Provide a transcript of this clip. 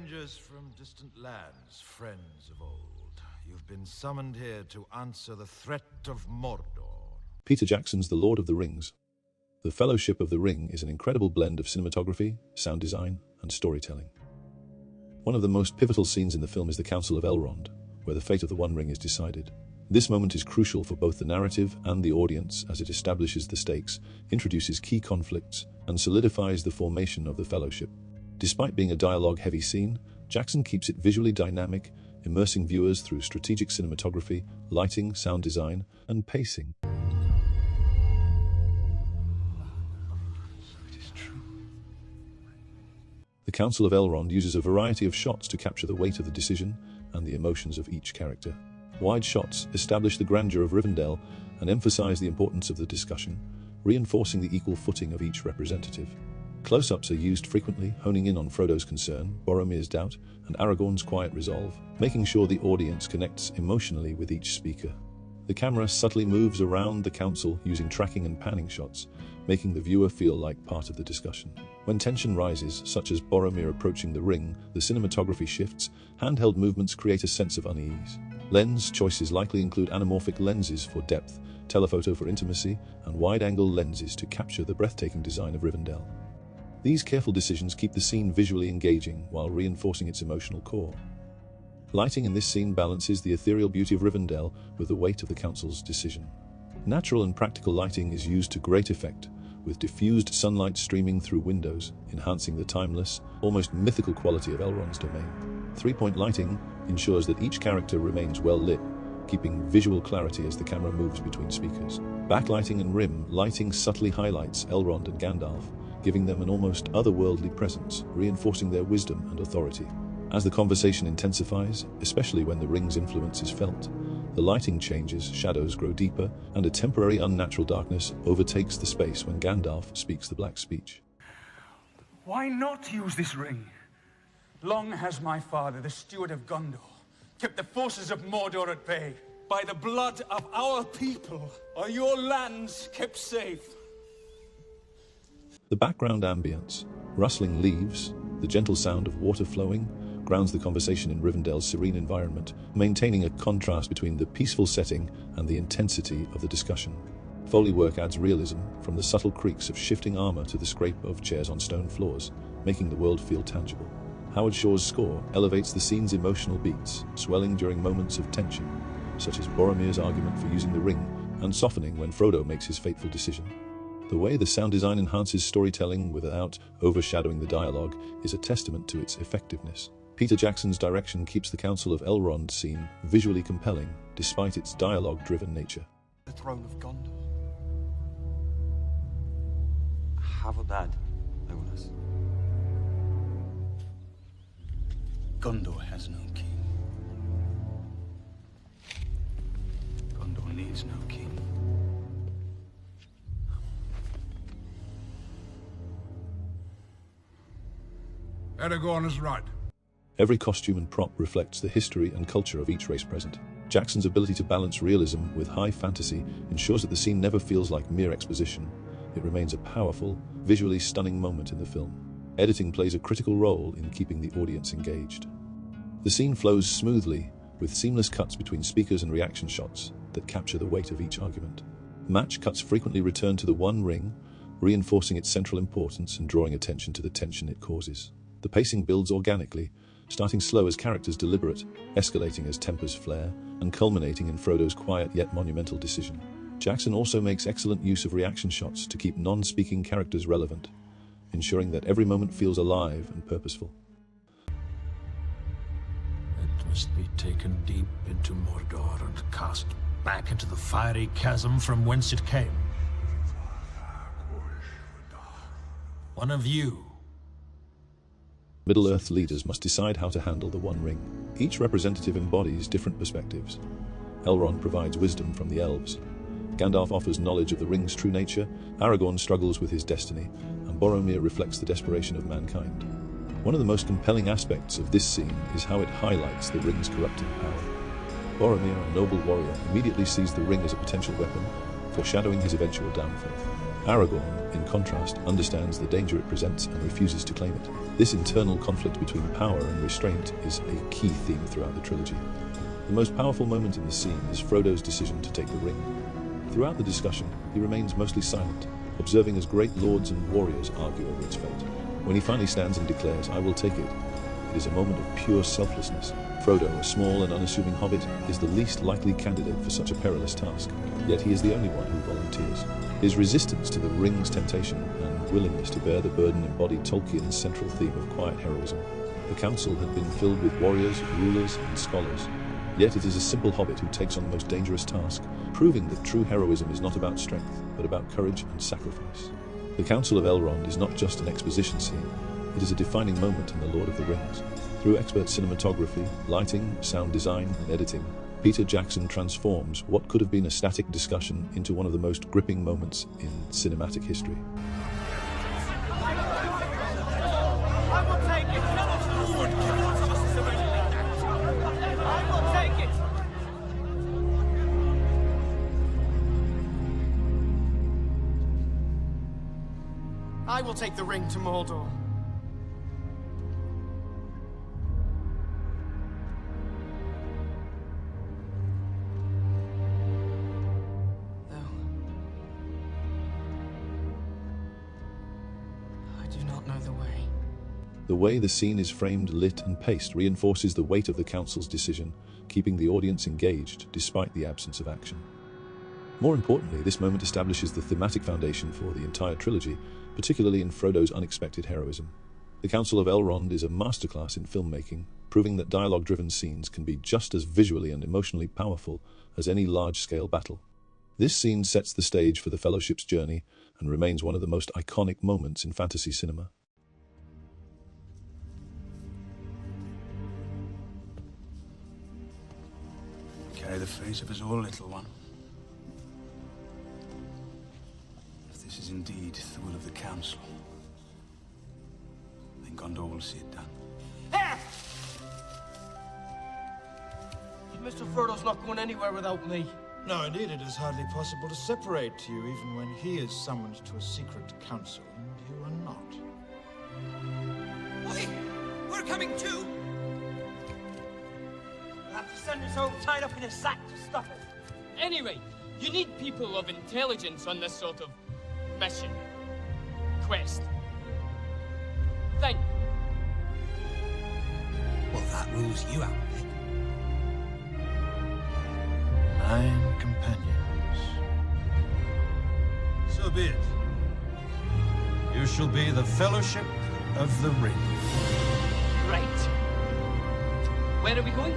strangers from distant lands, friends of old. You've been summoned here to answer the threat of Mordor. Peter Jackson's The Lord of the Rings. The Fellowship of the Ring is an incredible blend of cinematography, sound design, and storytelling. One of the most pivotal scenes in the film is the Council of Elrond, where the fate of the One Ring is decided. This moment is crucial for both the narrative and the audience as it establishes the stakes, introduces key conflicts, and solidifies the formation of the Fellowship. Despite being a dialogue-heavy scene, Jackson keeps it visually dynamic, immersing viewers through strategic cinematography, lighting, sound design, and pacing. The Council of Elrond uses a variety of shots to capture the weight of the decision and the emotions of each character. Wide shots establish the grandeur of Rivendell and emphasize the importance of the discussion, reinforcing the equal footing of each representative. Close-ups are used frequently, honing in on Frodo's concern, Boromir's doubt, and Aragorn's quiet resolve, making sure the audience connects emotionally with each speaker. The camera subtly moves around the council using tracking and panning shots, making the viewer feel like part of the discussion. When tension rises, such as Boromir approaching the ring, the cinematography shifts, handheld movements create a sense of unease. Lens choices likely include anamorphic lenses for depth, telephoto for intimacy, and wide-angle lenses to capture the breathtaking design of Rivendell. These careful decisions keep the scene visually engaging while reinforcing its emotional core. Lighting in this scene balances the ethereal beauty of Rivendell with the weight of the council's decision. Natural and practical lighting is used to great effect, with diffused sunlight streaming through windows, enhancing the timeless, almost mythical quality of Elrond's domain. Three-point lighting ensures that each character remains well lit, keeping visual clarity as the camera moves between speakers. Backlighting and rim lighting subtly highlights Elrond and Gandalf, giving them an almost otherworldly presence, reinforcing their wisdom and authority. As the conversation intensifies, especially when the ring's influence is felt, the lighting changes, shadows grow deeper, and a temporary unnatural darkness overtakes the space when Gandalf speaks the Black Speech. Why not use this ring? Long has my father, the steward of Gondor, kept the forces of Mordor at bay. By the blood of our people are your lands kept safe. The background ambience, rustling leaves, the gentle sound of water flowing, grounds the conversation in Rivendell's serene environment, maintaining a contrast between the peaceful setting and the intensity of the discussion. Foley work adds realism, from the subtle creaks of shifting armor to the scrape of chairs on stone floors, making the world feel tangible. Howard Shore's score elevates the scene's emotional beats, swelling during moments of tension, such as Boromir's argument for using the ring, and softening when Frodo makes his fateful decision. The way the sound design enhances storytelling without overshadowing the dialogue is a testament to its effectiveness. Peter Jackson's direction keeps the Council of Elrond scene visually compelling, despite its dialogue-driven nature. The throne of Gondor. Have a bad, Legolas. Gondor has no king. Gondor needs no king. Aragorn is right. Every costume and prop reflects the history and culture of each race present. Jackson's ability to balance realism with high fantasy ensures that the scene never feels like mere exposition. It remains a powerful, visually stunning moment in the film. Editing plays a critical role in keeping the audience engaged. The scene flows smoothly, with seamless cuts between speakers and reaction shots that capture the weight of each argument. Match cuts frequently return to the One Ring, reinforcing its central importance and drawing attention to the tension it causes. The pacing builds organically, starting slow as characters deliberate, escalating as tempers flare, and culminating in Frodo's quiet yet monumental decision. Jackson also makes excellent use of reaction shots to keep non-speaking characters relevant, ensuring that every moment feels alive and purposeful. It must be taken deep into Mordor and cast back into the fiery chasm from whence it came. One of you. Middle-earth leaders must decide how to handle the One Ring. Each representative embodies different perspectives. Elrond provides wisdom from the elves. Gandalf offers knowledge of the ring's true nature, Aragorn struggles with his destiny, and Boromir reflects the desperation of mankind. One of the most compelling aspects of this scene is how it highlights the ring's corrupting power. Boromir, a noble warrior, immediately sees the ring as a potential weapon, foreshadowing his eventual downfall. Aragorn, in contrast, understands the danger it presents and refuses to claim it. This internal conflict between power and restraint is a key theme throughout the trilogy. The most powerful moment in the scene is Frodo's decision to take the ring. Throughout the discussion, he remains mostly silent, observing as great lords and warriors argue over its fate. When he finally stands and declares, "I will take it," it is a moment of pure selflessness. Frodo, a small and unassuming hobbit, is the least likely candidate for such a perilous task, yet he is the only one who volunteers. His resistance to the ring's temptation and willingness to bear the burden embodied Tolkien's central theme of quiet heroism. The council had been filled with warriors, rulers, and scholars, yet it is a simple hobbit who takes on the most dangerous task, proving that true heroism is not about strength, but about courage and sacrifice. The Council of Elrond is not just an exposition scene, it is a defining moment in The Lord of the Rings. Through expert cinematography, lighting, sound design, and editing, Peter Jackson transforms what could have been a static discussion into one of the most gripping moments in cinematic history. I will take the ring to Mordor. The way the scene is framed, lit, and paced reinforces the weight of the Council's decision, keeping the audience engaged despite the absence of action. More importantly, this moment establishes the thematic foundation for the entire trilogy, particularly in Frodo's unexpected heroism. The Council of Elrond is a masterclass in filmmaking, proving that dialogue-driven scenes can be just as visually and emotionally powerful as any large-scale battle. This scene sets the stage for the Fellowship's journey and remains one of the most iconic moments in fantasy cinema. Carry the fate of us all, little one. If this is indeed the will of the Council, then Gondor will see it done. Mr. Frodo's not going anywhere without me. No, indeed, it is hardly possible to separate you, even when he is summoned to a secret council, and you are not. Wait! We're coming too! We'll have to send us home tied up in a sack to stop it. Anyway, you need people of intelligence on this sort of mission. Quest. Thing. Well, that rules you out, Nick. 9 companions. So be it. You shall be the Fellowship of the Ring. Right. Where are we going?